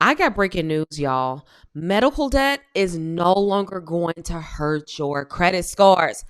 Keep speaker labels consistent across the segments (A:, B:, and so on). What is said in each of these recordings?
A: I got breaking news, y'all. Medical debt is no longer going to hurt your credit scores.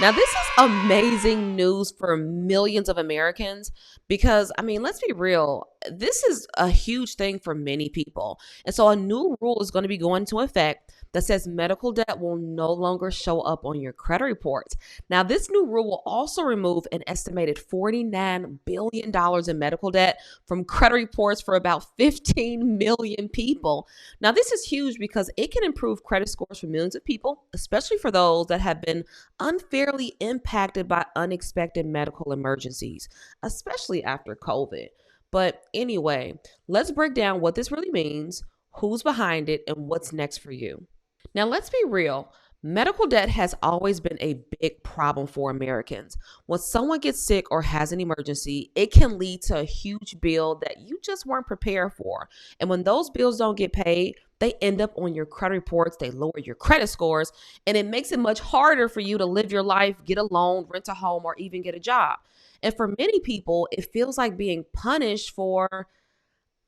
A: Now, this is amazing news for millions of Americans because, let's be real. This is a huge thing for many people. And so, a new rule is going to be going into effect that says medical debt will no longer show up on your credit reports. Now, this new rule will also remove an estimated $49 billion in medical debt from credit reports for about 15 million people. Now, this is huge because it can improve credit scores for millions of people, especially for those that have been unfairly impacted by unexpected medical emergencies, especially after COVID. But anyway, let's break down what this really means, who's behind it, and what's next for you. Now, let's be real. Medical debt has always been a big problem for Americans. When someone gets sick or has an emergency, it can lead to a huge bill that you just weren't prepared for. And when those bills don't get paid, they end up on your credit reports, they lower your credit scores, and it makes it much harder for you to live your life, get a loan, rent a home, or even get a job. And for many people, it feels like being punished for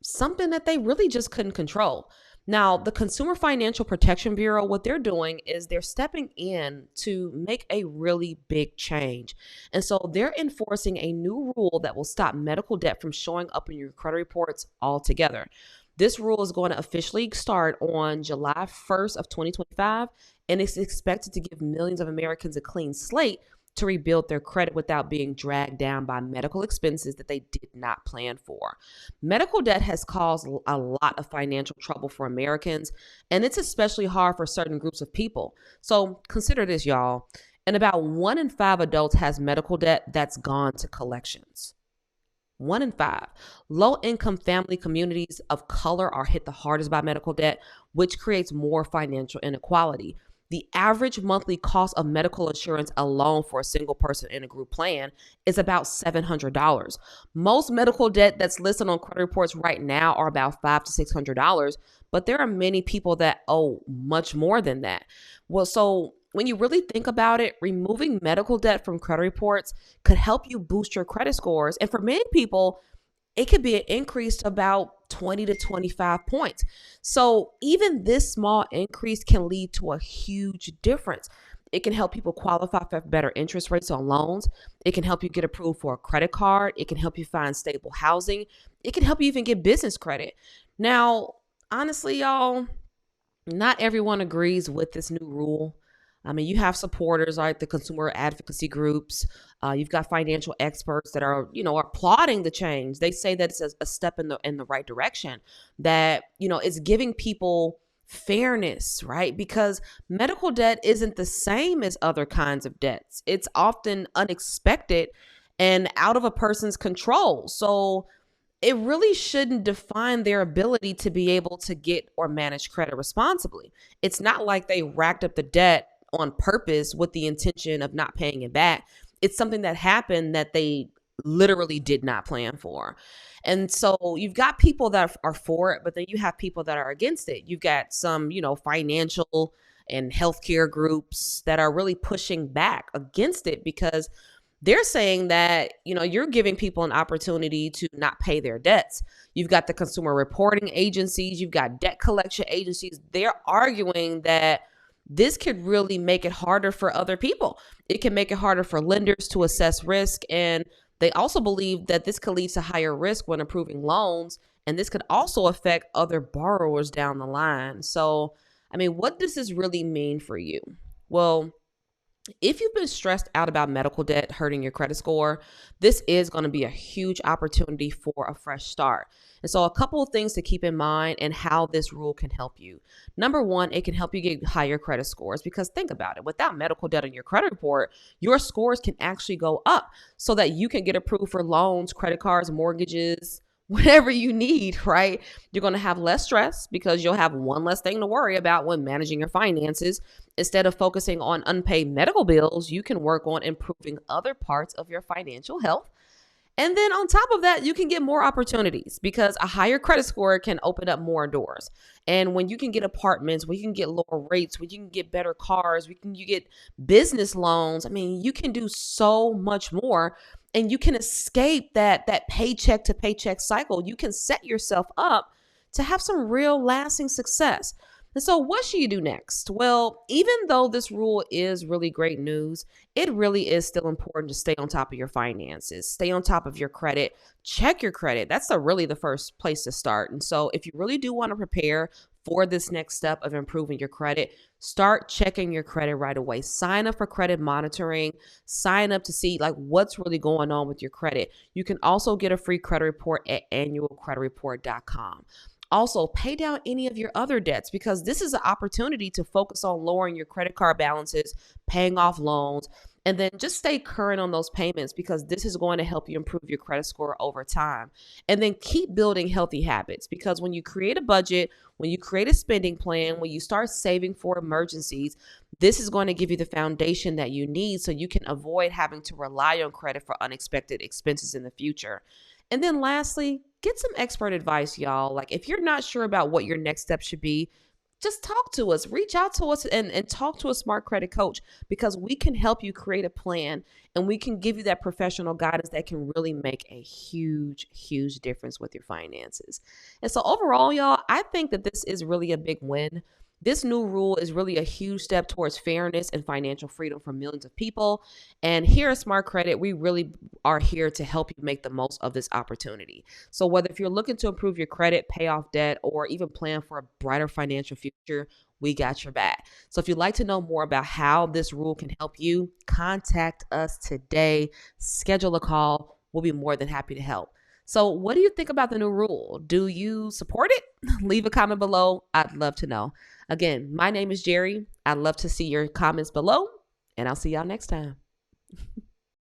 A: something that they really just couldn't control. Now, the Consumer Financial Protection Bureau, what they're doing is they're stepping in to make a really big change. And so they're enforcing a new rule that will stop medical debt from showing up in your credit reports altogether. This rule is going to officially start on July 1st of 2025, and it's expected to give millions of Americans a clean slate to rebuild their credit without being dragged down by medical expenses that they did not plan for. Medical debt has caused a lot of financial trouble for Americans, and it's especially hard for certain groups of people. So consider this, y'all. And about 1 in 5 adults has medical debt that's gone to collections. 1 in 5. Low-income family communities of color are hit the hardest by medical debt, which creates more financial inequality. The average monthly cost of medical insurance alone for a single person in a group plan is about $700. Most medical debt that's listed on credit reports right now are about $500 to $600, but there are many people that owe much more than that. Well, so when you really think about it, removing medical debt from credit reports could help you boost your credit scores. And for many people, it could be an increase to about 20 to 25 points. So even this small increase can lead to a huge difference. It can help people qualify for better interest rates on loans. It can help you get approved for a credit card. It can help you find stable housing. It can help you even get business credit. Now, honestly, y'all, not everyone agrees with this new rule. You have supporters like the consumer advocacy groups. You've got financial experts that are applauding the change. They say that it's a step in the right direction, that, it's giving people fairness, right? Because medical debt isn't the same as other kinds of debts. It's often unexpected and out of a person's control. So it really shouldn't define their ability to be able to get or manage credit responsibly. It's not like they racked up the debt on purpose with the intention of not paying it back. It's something that happened that they literally did not plan for. And so you've got people that are for it, but then you have people that are against it. You've got some, financial and healthcare groups that are really pushing back against it because they're saying that, you're giving people an opportunity to not pay their debts. You've got the consumer reporting agencies, you've got debt collection agencies. They're arguing that this could really make it harder for other people. It can make it harder for lenders to assess risk. And they also believe that this could lead to higher risk when approving loans. And this could also affect other borrowers down the line. So, what does this really mean for you? Well, if you've been stressed out about medical debt hurting your credit score, this is going to be a huge opportunity for a fresh start. And so a couple of things to keep in mind and how this rule can help you. Number one, it can help you get higher credit scores because think about it. Without medical debt on your credit report, your scores can actually go up so that you can get approved for loans, credit cards, mortgages, whatever you need, right? You're going to have less stress because you'll have one less thing to worry about when managing your finances. Instead of focusing on unpaid medical bills, you can work on improving other parts of your financial health. And then on top of that, you can get more opportunities because a higher credit score can open up more doors. And when you can get apartments, when you can get lower rates, when you can get better cars, you get business loans. You can do so much more and you can escape that paycheck to paycheck cycle. You can set yourself up to have some real lasting success. And so, what should you do next? Well, even though this rule is really great news, it really is still important to stay on top of your finances, stay on top of your credit, check your credit. That's really the first place to start. And so, if you really do want to prepare for this next step of improving your credit, start checking your credit right away. Sign up for credit monitoring, sign up to see like what's really going on with your credit. You can also get a free credit report at annualcreditreport.com. Also, pay down any of your other debts because this is an opportunity to focus on lowering your credit card balances, paying off loans, and then just stay current on those payments because this is going to help you improve your credit score over time. And then keep building healthy habits because when you create a budget, when you create a spending plan, when you start saving for emergencies, this is going to give you the foundation that you need so you can avoid having to rely on credit for unexpected expenses in the future. And then lastly, get some expert advice, y'all. Like if you're not sure about what your next step should be, just talk to us, reach out to us and talk to a smart credit coach because we can help you create a plan and we can give you that professional guidance that can really make a huge, huge difference with your finances. And so overall, y'all, I think that this is really a big win. This new rule is really a huge step towards fairness and financial freedom for millions of people. And here at Smart Credit, we really are here to help you make the most of this opportunity. So whether if you're looking to improve your credit, pay off debt, or even plan for a brighter financial future, we got your back. So if you'd like to know more about how this rule can help you, contact us today, schedule a call. We'll be more than happy to help. So what do you think about the new rule? Do you support it? Leave a comment below. I'd love to know. Again, my name is Jerry. I'd love to see your comments below, and I'll see y'all next time.